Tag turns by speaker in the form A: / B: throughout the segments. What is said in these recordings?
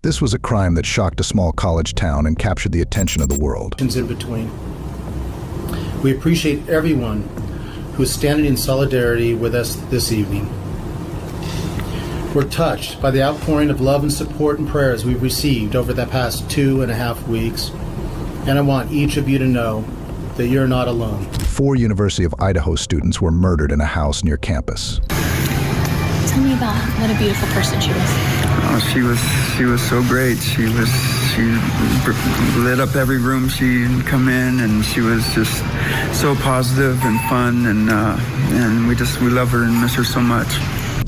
A: This was a crime that shocked a small college town and captured the attention of the world.
B: In between. We appreciate everyone who is standing in solidarity with us this evening. We're touched by the outpouring of love and support and prayers we've received over the past 2.5 weeks, and I want each of you to know that you're not alone.
A: 4 University of Idaho students were murdered in a house near campus.
C: Tell me about what a beautiful person she was.
D: Oh, she was so great. She lit up every room she'd come in, and she was just so positive and fun, and we love her and miss her so much.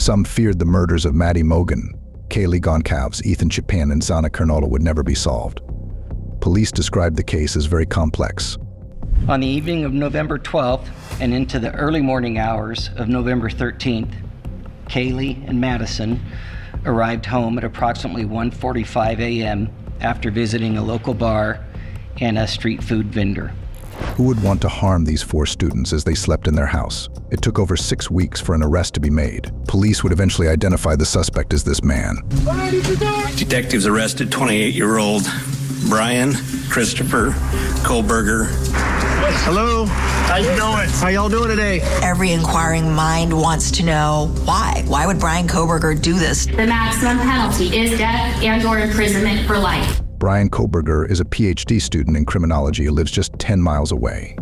A: Some feared the murders of Maddie Mogen, Kaylee Goncalves, Ethan Chapin, and Zana Kernodle would never be solved. Police described the case as very complex.
E: On the evening of November 12th and into the early morning hours of November 13th, Kaylee and Madison arrived home at approximately 1:45 a.m. after visiting a local bar and a street food vendor.
A: Who would want to harm these 4 students as they slept in their house? It took over 6 weeks for an arrest to be made. Police would eventually identify the suspect as this man.
F: Detectives arrested 28-year-old Bryan Christopher Kohberger.
G: Hello, how you doing? How y'all doing today?
H: Every inquiring mind wants to know why. Why would Bryan Kohberger do this?
C: The maximum penalty is death and/or imprisonment for life.
A: Bryan Kohberger is a Ph.D. student in criminology who lives just 10 miles away.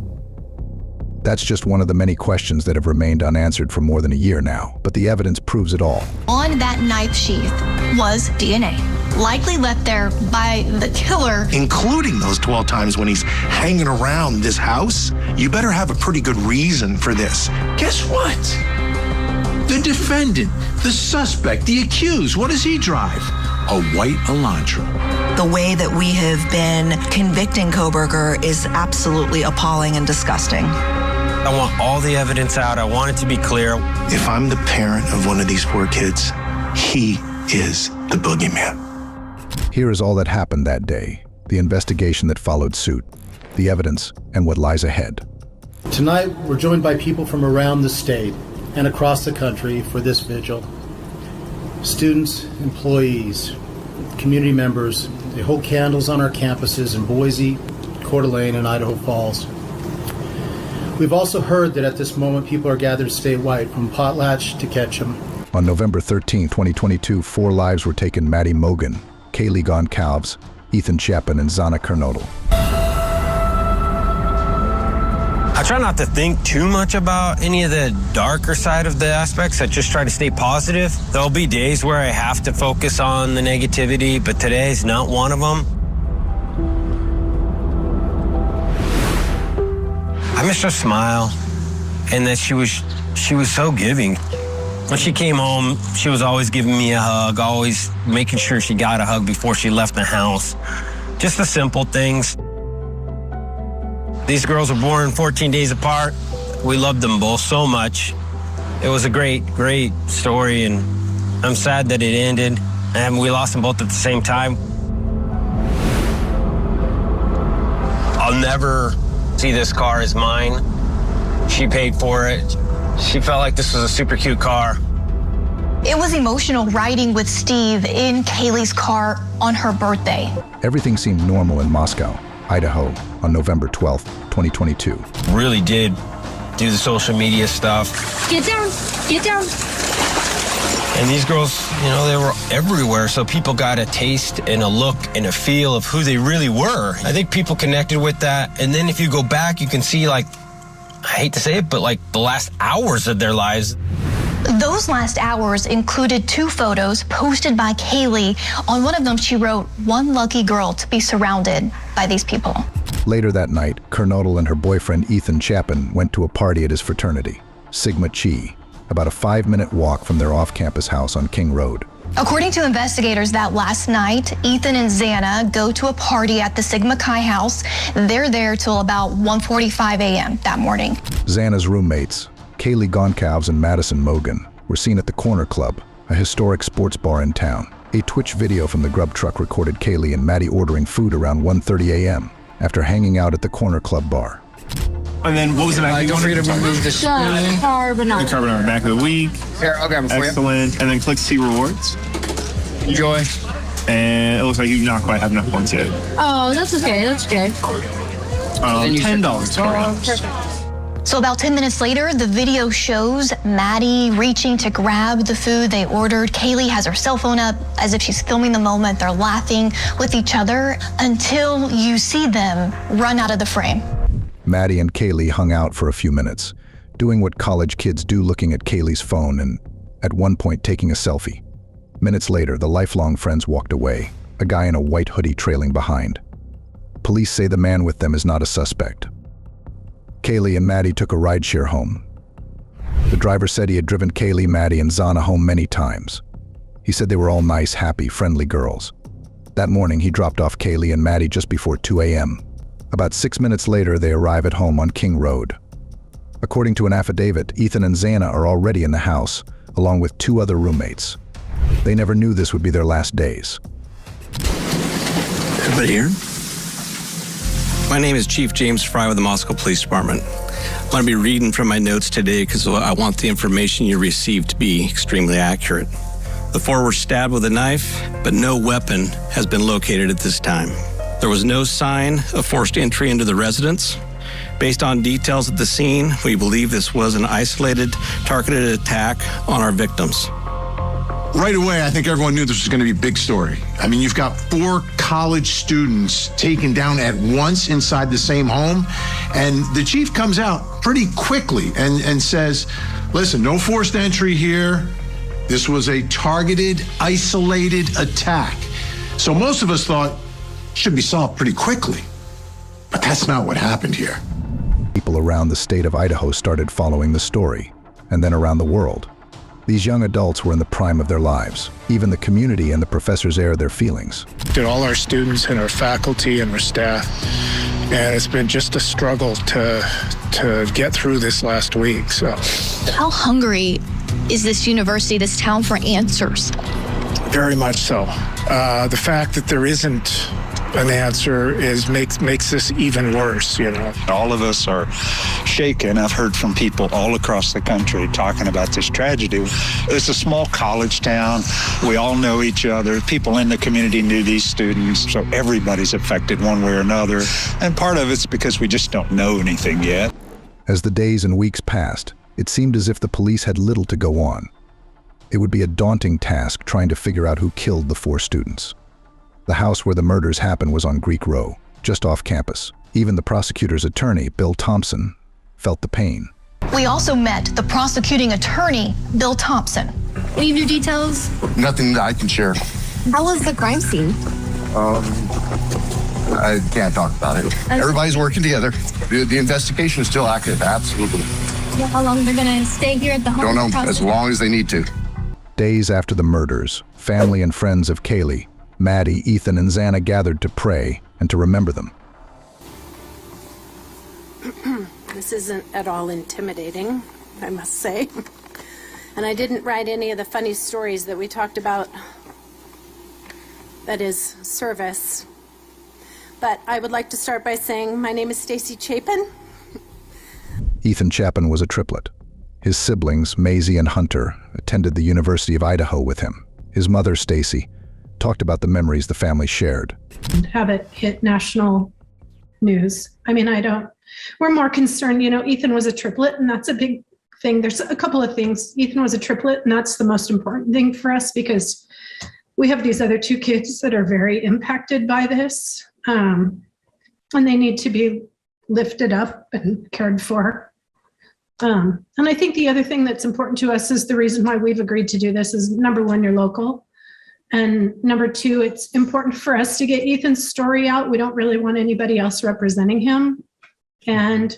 A: That's just one of the many questions that have remained unanswered for more than a year now, but the evidence proves it all.
C: On that knife sheath was DNA, likely left there by the killer.
G: Including those 12 times when he's hanging around this house, you better have a pretty good reason for this. Guess what? The defendant, the suspect, the accused, what does he drive? A white Elantra.
H: The way that we have been convicting Kohberger is absolutely appalling and disgusting.
I: I want all the evidence out. I want it to be clear.
G: If I'm the parent of one of these poor kids, he is the boogeyman.
A: Here is all that happened that day, the investigation that followed suit, the evidence, and what lies ahead.
B: Tonight, we're joined by people from around the state and across the country for this vigil. Students, employees, community members, they hold candles on our campuses in Boise, Coeur d'Alene, and Idaho Falls. We've also heard that at this moment people are gathered statewide from Potlatch to Ketchum.
A: On November 13, 2022, 4 lives were taken: Maddie Mogen, Kaylee Goncalves, Ethan Chapin, and Zana Kernodle.
I: I try not to think too much about any of the darker side of the aspects. I just try to stay positive. There'll be days where I have to focus on the negativity, but today's not one of them. I miss her smile, and that she was so giving. When she came home, she was always giving me a hug, always making sure she got a hug before she left the house. Just the simple things. These girls were born 14 days apart. We loved them both so much. It was a great, great story, and I'm sad that it ended, and we lost them both at the same time. I'll never see this car as mine. She paid for it. She felt like this was a super cute car.
C: It was emotional riding with Steve in Kaylee's car on her birthday.
A: Everything seemed normal in Moscow, Idaho, on November 12, 2022.
I: Really did do the social media stuff.
C: Get down, get down.
I: And these girls, you know, they were everywhere, so people got a taste and a look and a feel of who they really were. I think people connected with that. And then if you go back, you can see, like, I hate to say it, but like the last hours of their lives.
C: Those last hours included 2 photos posted by Kaylee. On one of them, she wrote, "One lucky girl to be surrounded by these people."
A: Later that night, Kernodle and her boyfriend Ethan Chapin went to a party at his fraternity, Sigma Chi, about a 5-minute walk from their off-campus house on King Road.
C: According to investigators, that last night, Ethan and Xana go to a party at the Sigma Chi house. They're there till about 1:45 a.m. that morning.
A: Xana's roommates, Kaylee Goncalves and Madison Mogen, were seen at the Corner Club, a historic sports bar in town. A Twitch video from the grub truck recorded Kaylee and Maddie ordering food around 1:30 a.m. after hanging out at the Corner Club bar.
J: And then what was the back?
K: Don't forget to remove the
J: carbonara. The carbonara back of the week.
K: Here, I'll grab it for you.
J: Excellent. And then click see rewards.
K: Enjoy.
J: And it looks like you do not quite have enough points yet.
K: Oh, that's okay. That's okay.
J: $10.
K: Perfect.
C: So about 10 minutes later, the video shows Maddie reaching to grab the food they ordered. Kaylee has her cell phone up as if she's filming the moment. They're laughing with each other until you see them run out of the frame.
A: Maddie and Kaylee hung out for a few minutes, doing what college kids do, looking at Kaylee's phone and, at one point, taking a selfie. Minutes later, the lifelong friends walked away, a guy in a white hoodie trailing behind. Police say the man with them is not a suspect. Kaylee and Maddie took a rideshare home. The driver said he had driven Kaylee, Maddie, and Zana home many times. He said they were all nice, happy, friendly girls. That morning, he dropped off Kaylee and Maddie just before 2 a.m. About 6 minutes later, they arrive at home on King Road. According to an affidavit, Ethan and Zana are already in the house, along with 2 other roommates. They never knew this would be their last days.
F: Everybody here? My name is Chief James Fry with the Moscow Police Department. I'm going to be reading from my notes today because I want the information you received to be extremely accurate. The 4 were stabbed with a knife, but no weapon has been located at this time. There was no sign of forced entry into the residence. Based on details at the scene, we believe this was an isolated, targeted attack on our victims.
G: Right away, I think everyone knew this was going to be a big story. I mean, you've got 4 college students taken down at once inside the same home, and the chief comes out pretty quickly and says, listen, no forced entry here. This was a targeted, isolated attack. So most of us thought it should be solved pretty quickly, but that's not what happened here.
A: People around the state of Idaho started following the story, and then around the world. These young adults were in the prime of their lives. Even the community and the professors aired their feelings.
L: To all our students and our faculty and our staff, and it's been just a struggle to get through this last week. So,
K: How hungry is this university, this town, for answers?
L: very much so. The fact that there isn't an answer makes this even worse, you know.
M: All of us are shaken. I've heard from people all across the country talking about this tragedy. It's a small college town. We all know each other. People in the community knew these students, so everybody's affected one way or another. And part of it's because we just don't know anything yet.
A: As the days and weeks passed, it seemed as if the police had little to go on. It would be a daunting task trying to figure out who killed the 4 students. The house where the murders happened was on Greek Row, just off campus. Even the prosecutor's attorney, Bill Thompson, felt the pain.
C: We also met the prosecuting attorney, Bill Thompson.
K: Any new details?
N: Nothing that I can share.
K: How was the crime scene?
N: I can't talk about it. Everybody's working together. The investigation is still active, absolutely.
K: How long they're going to stay here at the home?
N: Don't know, as long as they need to.
A: Days after the murders, family and friends of Kaylee, Maddie, Ethan, and Zana gathered to pray and to remember them.
O: This isn't at all intimidating, I must say. And I didn't write any of the funny stories that we talked about. That is service. But I would like to start by saying my name is Stacy Chapin.
A: Ethan Chapin was a triplet. His siblings, Maisie and Hunter, attended the University of Idaho with him. His mother, Stacy, talked about the memories the family shared.
P: Have it hit national news. I mean, we're more concerned, Ethan was a triplet, and that's a big thing. There's a couple of things. Ethan was a triplet, and that's the most important thing for us because we have these other 2 kids that are very impacted by this, and they need to be lifted up and cared for. And I think the other thing that's important to us is the reason why we've agreed to do this is, number 1, you're local. And number 2, it's important for us to get Ethan's story out. We don't really want anybody else representing him. And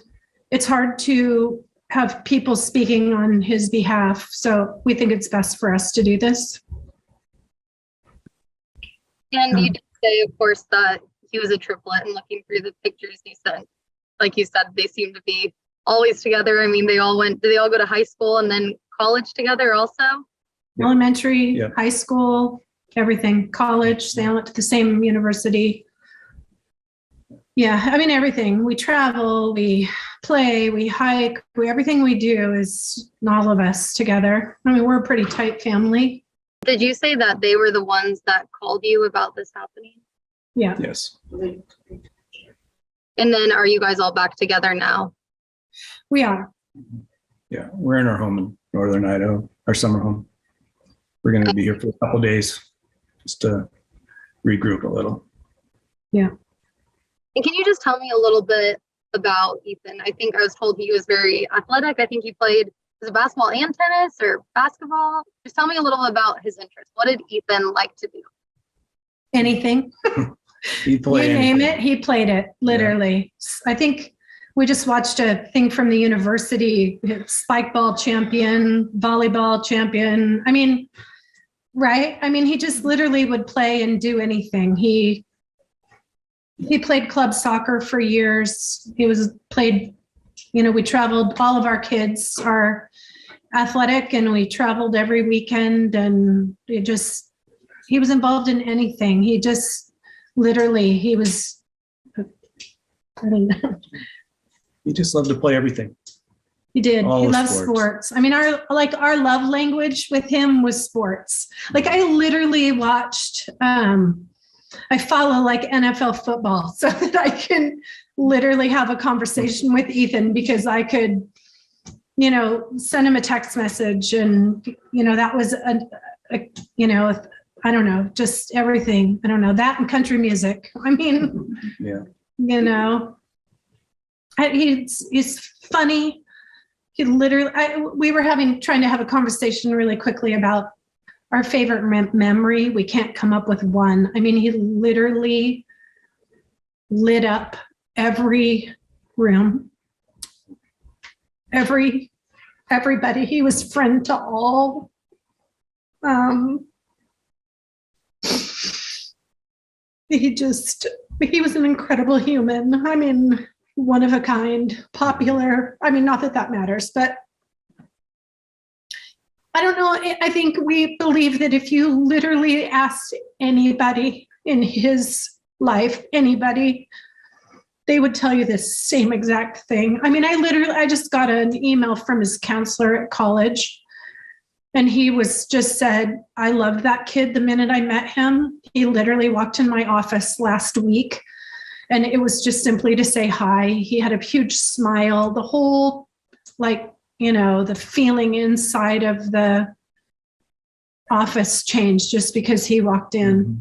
P: it's hard to have people speaking on his behalf. So we think it's best for us to do this.
Q: And you did say, of course, that he was a triplet, and looking through the pictures you sent, like you said, they seem to be always together. I mean, did they all go to high school and then college together also?
P: Elementary, high school, everything, college, they all went to the same university. Yeah, I mean, everything. We travel, we play, we hike, everything we do is all of us together. I mean, we're a pretty tight family.
Q: Did you say that they were the ones that called you about this happening?
P: Yeah.
J: Yes.
Q: And then are you guys all back together now?
P: We are.
J: Yeah, we're in our home in northern Idaho, our summer home. We're going to be here for a couple of days just to regroup a little.
P: Yeah.
Q: And can you just tell me a little bit about Ethan? I think I was told he was very athletic. I think he played, was it basketball and tennis or basketball? Just tell me a little about his interests. What did Ethan like to do?
P: Anything.
J: You
P: name it, he played it, literally. Yeah. I think we just watched a thing from the university, spike ball champion, volleyball champion. I mean, right? I mean, he just literally would play and do anything. He played club soccer for years. We traveled, all of our kids are athletic and we traveled every weekend, and he was involved in anything. He just literally, he was, I don't know.
J: He just loved to play everything.
P: He did. He loved sports. I mean, our love language with him was sports. Like I literally watched, I follow like NFL football so that I can literally have a conversation with Ethan, because I could, send him a text message, and, that was I don't know, just everything. I don't know, that and country music. I mean,
J: yeah.
P: He's funny. He literally, we were trying to have a conversation really quickly about our favorite memory. We can't come up with one. I mean, he literally lit up every room, everybody. He was friend to all. He was an incredible human. I mean, one of a kind, popular. I mean, not that that matters, but I don't know. I think we believe that if you literally asked anybody in his life, they would tell you the same exact thing. I mean, I just got an email from his counselor at college, and he just said, I loved that kid the minute I met him. He literally walked in my office last week, and it was just simply to say hi. He had a huge smile. The whole, the feeling inside of the office changed just because he walked in. Mm-hmm.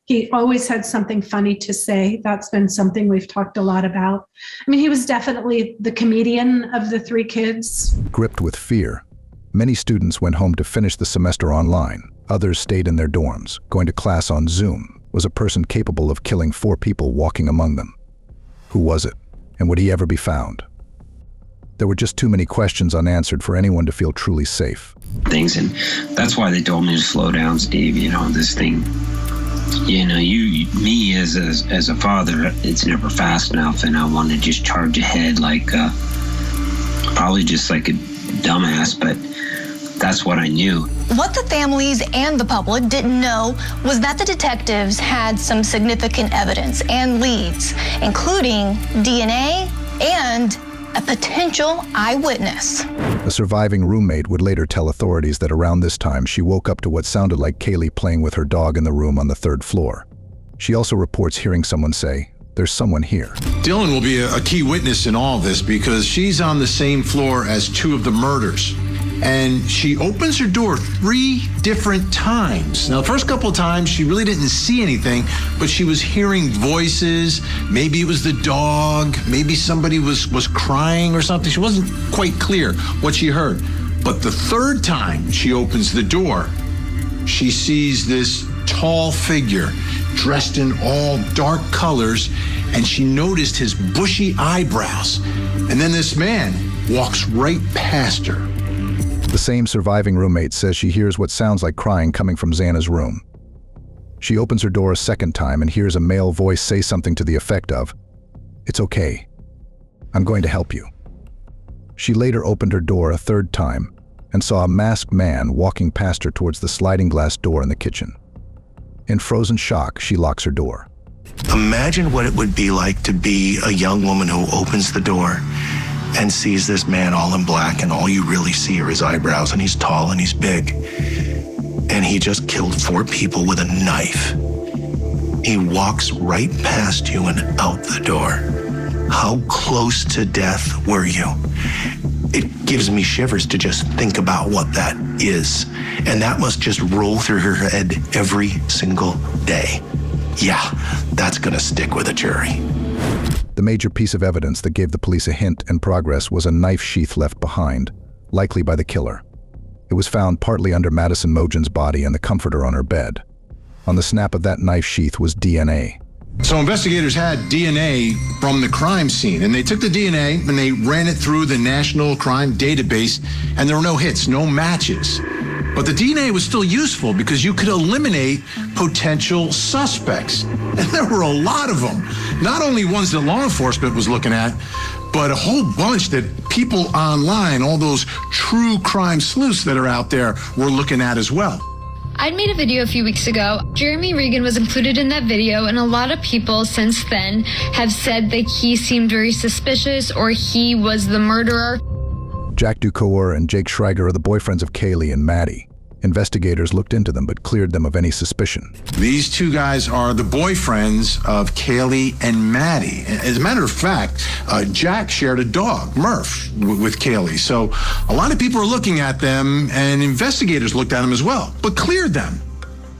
P: He always had something funny to say. That's been something we've talked a lot about. I mean, he was definitely the comedian of the three kids.
A: Gripped with fear, many students went home to finish the semester online. Others stayed in their dorms. Going to class on Zoom. Was a person capable of killing 4 people walking among them? Who was it? And would he ever be found? There were just too many questions unanswered for anyone to feel truly safe.
R: Things, and that's why they told me to slow down, Steve. This thing, me as a father, it's never fast enough, and I want to just charge ahead probably just like a dumbass, but that's what I knew.
C: What the families and the public didn't know was that the detectives had some significant evidence and leads, including DNA and a potential eyewitness.
A: A surviving roommate would later tell authorities that around this time she woke up to what sounded like Kaylee playing with her dog in the room on the 3rd floor. She also reports hearing someone say, "There's someone here."
G: Dylan will be a key witness in all this because she's on the same floor as 2 of the murders. And she opens her door 3 different times. Now, the first couple of times, she really didn't see anything, but she was hearing voices. Maybe it was the dog. Maybe somebody was crying or something. She wasn't quite clear what she heard. But the 3rd time she opens the door, she sees this tall figure dressed in all dark colors, and she noticed his bushy eyebrows. And then this man walks right past her.
A: The same surviving roommate says she hears what sounds like crying coming from Xana's room. She opens her door a 2nd time and hears a male voice say something to the effect of, "It's okay. I'm going to help you." She later opened her door a 3rd time and saw a masked man walking past her towards the sliding glass door in the kitchen. In frozen shock, she locks her door.
G: Imagine what it would be like to be a young woman who opens the door and sees this man all in black, and all you really see are his eyebrows, and he's tall and he's big. and he just killed 4 people with a knife. He walks right past you and out the door. How close to death were you? It gives me shivers to just think about what that is. And that must just roll through her head every single day. Yeah, that's gonna stick with a jury.
A: The major piece of evidence that gave the police a hint and progress was a knife sheath left behind, likely by the killer. It was found partly under Madison Mogen's body and the comforter on her bed. On the snap of that knife sheath was DNA.
S: So investigators had DNA from the crime scene, and they took the DNA and they ran it through the National Crime Database, and there were no hits, no matches. But the DNA was still useful because you could eliminate potential suspects. And there were a lot of them. Not only ones that law enforcement was looking at, but a whole bunch that people online, all those true crime sleuths that are out there, were looking at as well.
T: I'd made a video a few weeks ago. Jeremy Regan was included in that video, and a lot of people since then have said that he seemed very suspicious or he was the murderer.
A: Jack Ducour and Jake Schreiger are the boyfriends of Kaylee and Maddie. Investigators looked into them but cleared them of any suspicion.
S: These 2 guys are the boyfriends of Kaylee and Maddie. As a matter of fact, Jack shared a dog, Murph, with Kaylee. So a lot of people are looking at them, and investigators looked at them as well, but cleared them.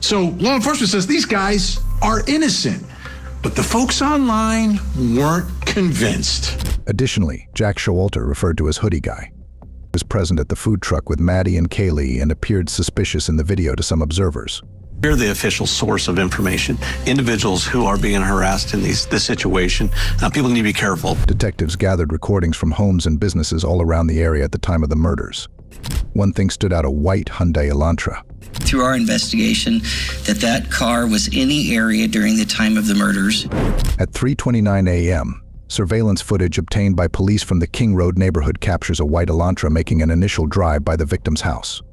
S: So law enforcement says these guys are innocent, but the folks online weren't convinced.
A: Additionally, Jack Showalter, referred to as Hoodie Guy, was present at the food truck with Maddie and Kaylee and appeared suspicious in the video to some observers.
F: We're the official source of information. Individuals who are being harassed in this situation, people need to be careful.
A: Detectives gathered recordings from homes and businesses all around the area at the time of the murders. One thing stood out: a white Hyundai Elantra.
U: Through our investigation, that car was in the area during the time of the murders.
A: At 3:29 a.m., surveillance footage obtained by police from the King Road neighborhood captures a white Elantra making an initial drive by the victim's house.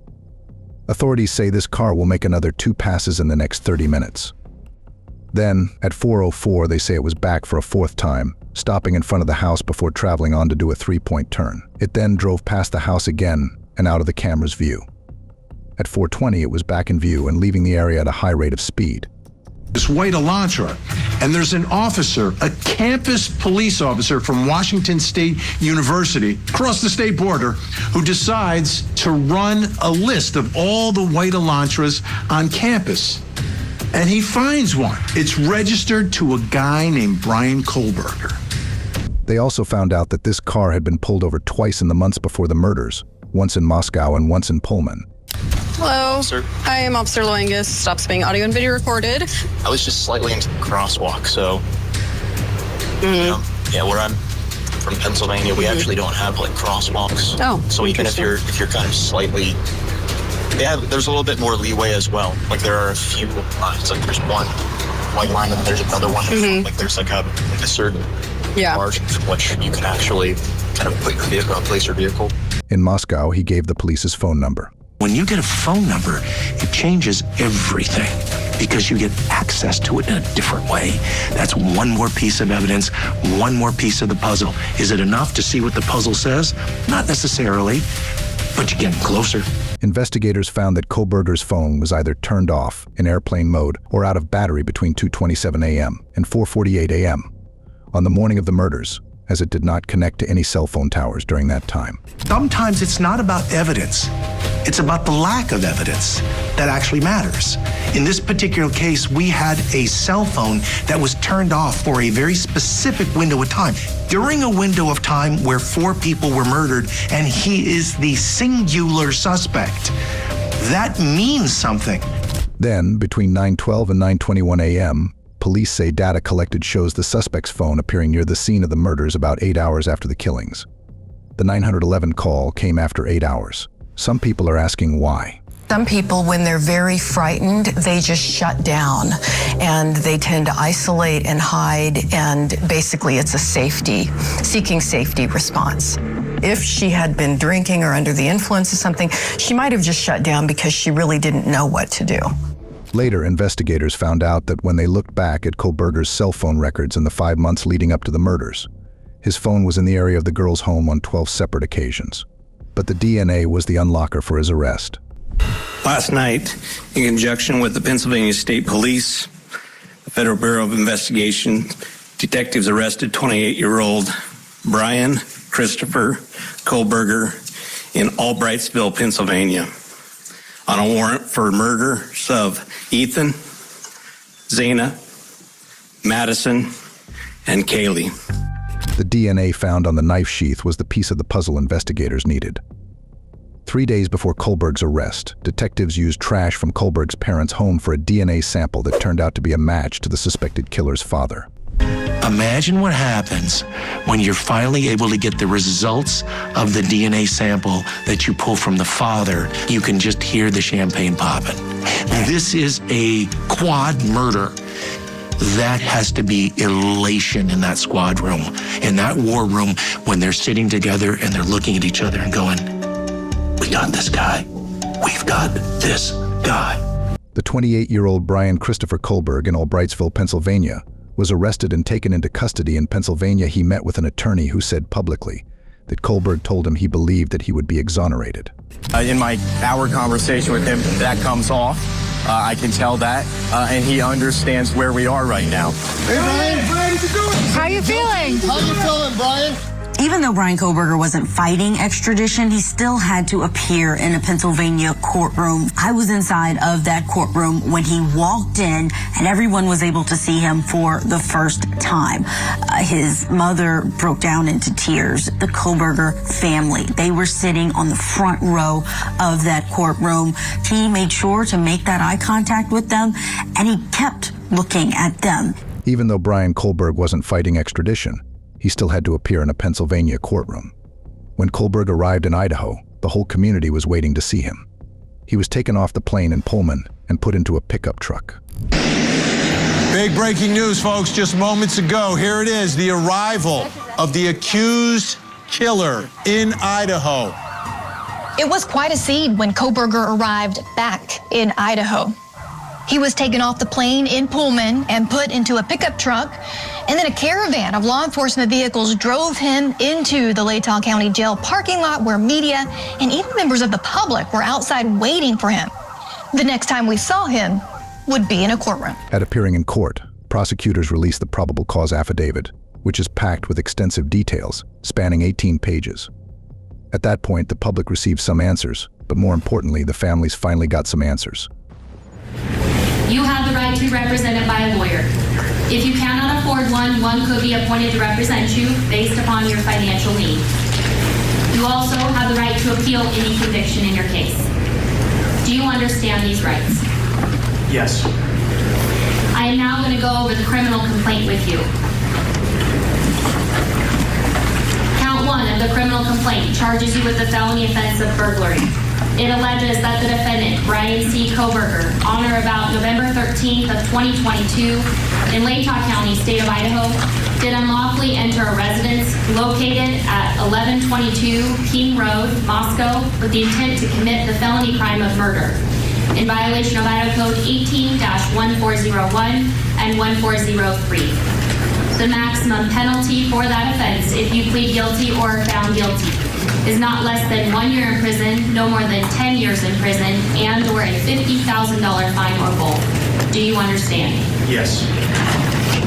A: Authorities say this car will make another 2 passes in the next 30 minutes. Then, at 4:04, they say it was back for a 4th time, stopping in front of the house before traveling on to do a 3-point turn. It then drove past the house again and out of the camera's view. At 4:20, it was back in view and leaving the area at a high rate of speed.
S: This white Elantra, and there's an officer, a campus police officer from Washington State University, across the state border, who decides to run a list of all the white Elantras on campus. And he finds one. It's registered to a guy named Bryan Kohberger.
A: They also found out that this car had been pulled over twice in the months before the murders, once in Moscow and once in Pullman.
V: Hello, I am Officer Loangus. Stops being audio and video recorded.
W: I was just slightly into the crosswalk, so you know, yeah, where I'm from Pennsylvania, we actually don't have like crosswalks.
V: Oh,
W: so even if you're kind of slightly, yeah, there's a little bit more leeway as well. Like there are a few lines, like there's one white line and there's another one. Like there's like a certain margin from which you can actually kind of put your vehicle, place your vehicle.
A: In Moscow, he gave the police his phone number.
G: When you get a phone number, it changes everything because you get access to it in a different way. That's one more piece of evidence, one more piece of the puzzle. Is it enough to see what the puzzle says? Not necessarily, but you're getting closer.
A: Investigators found that Kohberger's phone was either turned off in airplane mode or out of battery between 2:27 a.m. and 4:48 a.m. on the morning of the murders, as it did not connect to any cell phone towers during that time.
G: Sometimes it's not about evidence. It's about the lack of evidence that actually matters. In this particular case, we had a cell phone that was turned off for a very specific window of time. During a window of time where 4 people were murdered and he is the singular suspect. That means something.
A: Then, between 9:12 and 9:21 a.m., police say data collected shows the suspect's phone appearing near the scene of the murders about 8 hours after the killings. The 911 call came after 8 hours. Some people are asking why.
H: Some people, when they're very frightened, they just shut down and they tend to isolate and hide, and basically it's a seeking safety response. If she had been drinking or under the influence of something, she might have just shut down because she really didn't know what to do.
A: Later, investigators found out that when they looked back at Kohberger's cell phone records in the 5 months leading up to the murders, his phone was in the area of the girl's home on 12 separate occasions. But the DNA was the unlocker for his arrest.
F: Last night, in conjunction with the Pennsylvania State Police, the Federal Bureau of Investigation, detectives arrested 28-year-old Bryan Christopher Kohberger in Albrightsville, Pennsylvania, on a warrant for murders of Ethan, Zana, Madison, and Kaylee.
A: The DNA found on the knife sheath was the piece of the puzzle investigators needed. 3 days before Kohberger's arrest, detectives used trash from Kohberger's parents' home for a DNA sample that turned out to be a match to the suspected killer's father.
G: Imagine what happens when you're finally able to get the results of the DNA sample that you pull from the father. You can just hear the champagne popping. This is a quad murder. That has to be elation in that squad room, in that war room, when they're sitting together and they're looking at each other and going, we got this guy. We've got this guy.
A: The 28-year-old Bryan Christopher Kohberger in Albrightsville, Pennsylvania, was arrested and taken into custody. In Pennsylvania, he met with an attorney who said publicly that Kohberger told him he believed that he would be exonerated.
B: In my hour conversation with him, that comes off. I can tell that, and he understands where we are right now.
D: Hey, Bryan, how you feeling?
N: How you feeling, Bryan?
E: Even though Bryan Kohberger wasn't fighting extradition, he still had to appear in a Pennsylvania courtroom. I was inside of that courtroom when he walked in, and everyone was able to see him for the first time. His mother broke down into tears. The Kohberger family, they were sitting on the front row of that courtroom. He made sure to make that eye contact with them, and he kept looking at them.
A: Even though Bryan Kohberger wasn't fighting extradition, he still had to appear in a Pennsylvania courtroom. When Kohberger arrived in Idaho, the whole community was waiting to see him. He was taken off the plane in Pullman and put into a pickup truck.
S: Big breaking news, folks, just moments ago. Here it is, the arrival of the accused killer in Idaho.
C: It was quite a scene when Kohberger arrived back in Idaho. He was taken off the plane in Pullman and put into a pickup truck, and then a caravan of law enforcement vehicles drove him into the Latah County Jail parking lot where media and even members of the public were outside waiting for him. The next time we saw him would be in a courtroom.
A: At appearing in court, prosecutors released the probable cause affidavit, which is packed with extensive details, spanning 18 pages. At that point, the public received some answers, but more importantly, the families finally got some answers.
X: You have the right to be represented by a lawyer. If you cannot afford one, one could be appointed to represent you based upon your financial need. You also have the right to appeal any conviction in your case. Do you understand these rights?
J: Yes.
X: I am now going to go over the criminal complaint with you. Count 1 of the criminal complaint charges you with the felony offense of burglary. It alleges that the defendant, Bryan C. Kohberger, on or about November 13th of 2022 in Latah County, state of Idaho, did unlawfully enter a residence located at 1122 King Road, Moscow, with the intent to commit the felony crime of murder in violation of Idaho Code 18-1401 and 1403. The maximum penalty for that offense, if you plead guilty or are found guilty, is not less than 1 year in prison, no more than 10 years in prison, and or a $50,000 fine or both. Do you understand?
J: Yes.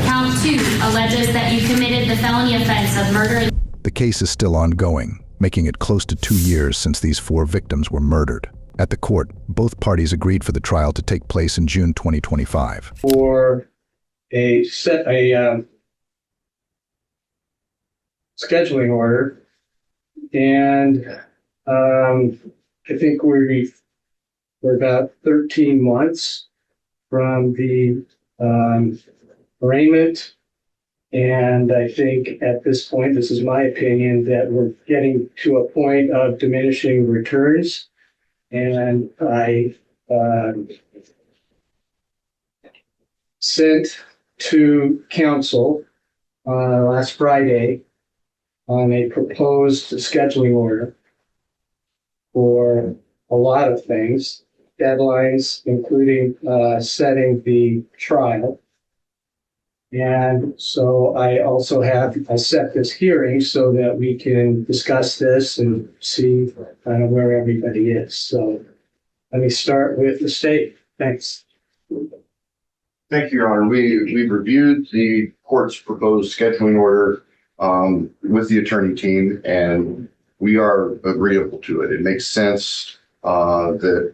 X: Count 2 alleges that you committed the felony offense of murder.
A: The case is still ongoing, making it close to 2 years since these 4 victims were murdered. At the court, both parties agreed for the trial to take place in June 2025.
Y: For a scheduling order, and I think we're about 13 months from the arraignment, and I think at this point, this is my opinion, that we're getting to a point of diminishing returns, and I sent to counsel last Friday on a proposed scheduling order for a lot of things, deadlines, including setting the trial. And so I also have set this hearing so that we can discuss this and see kind of where everybody is. So Let me start with the state. Thanks.
N: Thank you, Your Honor. We've reviewed the court's proposed scheduling order with the attorney team, and we are agreeable to it. It makes sense that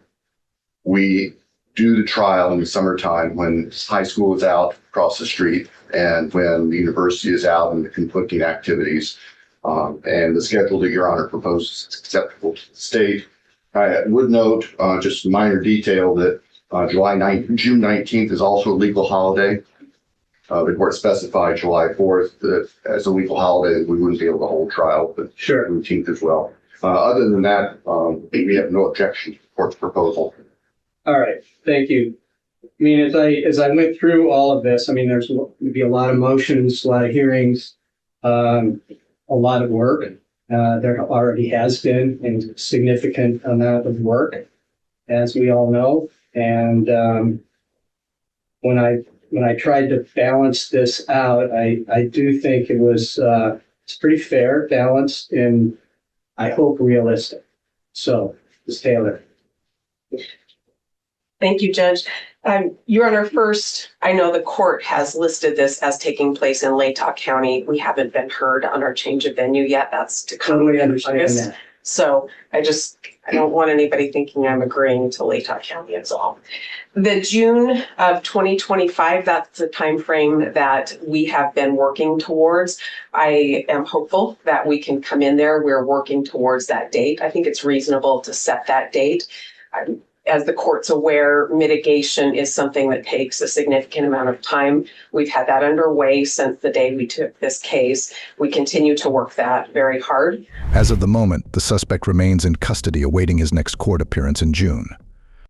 N: we do the trial in the summertime when high school is out across the street and when the university is out and the conflicting activities. And the schedule that Your Honor proposes is acceptable to the state. I would note just a minor detail that June 19th is also a legal holiday. The court specified July 4th that as a legal holiday, we wouldn't be able to hold trial, but
Y: sure,
N: 19th as well. Other than that, we have no objection to the court's proposal.
Y: All right, thank you. I mean, as I went through all of this, I mean, there's going to be a lot of motions, a lot of hearings, a lot of work. There already has been a significant amount of work, as we all know. And when I tried to balance this out, I do think it was it's pretty fair, balanced, and I hope realistic. So, Ms. Taylor.
I: Thank you, Judge. Your Honor, first, I know the court has listed this as taking place in Latah County. We haven't been heard on our change of venue yet. That's to come.
Y: Totally understand that.
I: So I don't want anybody thinking I'm agreeing to Latah County is all. The June of 2025, that's the time frame that we have been working towards. I am hopeful that we can come in there. We're working towards that date. I think it's reasonable to set that date. As the court's aware, mitigation is something that takes a significant amount of time. We've had that underway since the day we took this case. We continue to work that very hard.
A: As of the moment, the suspect remains in custody awaiting his next court appearance in June.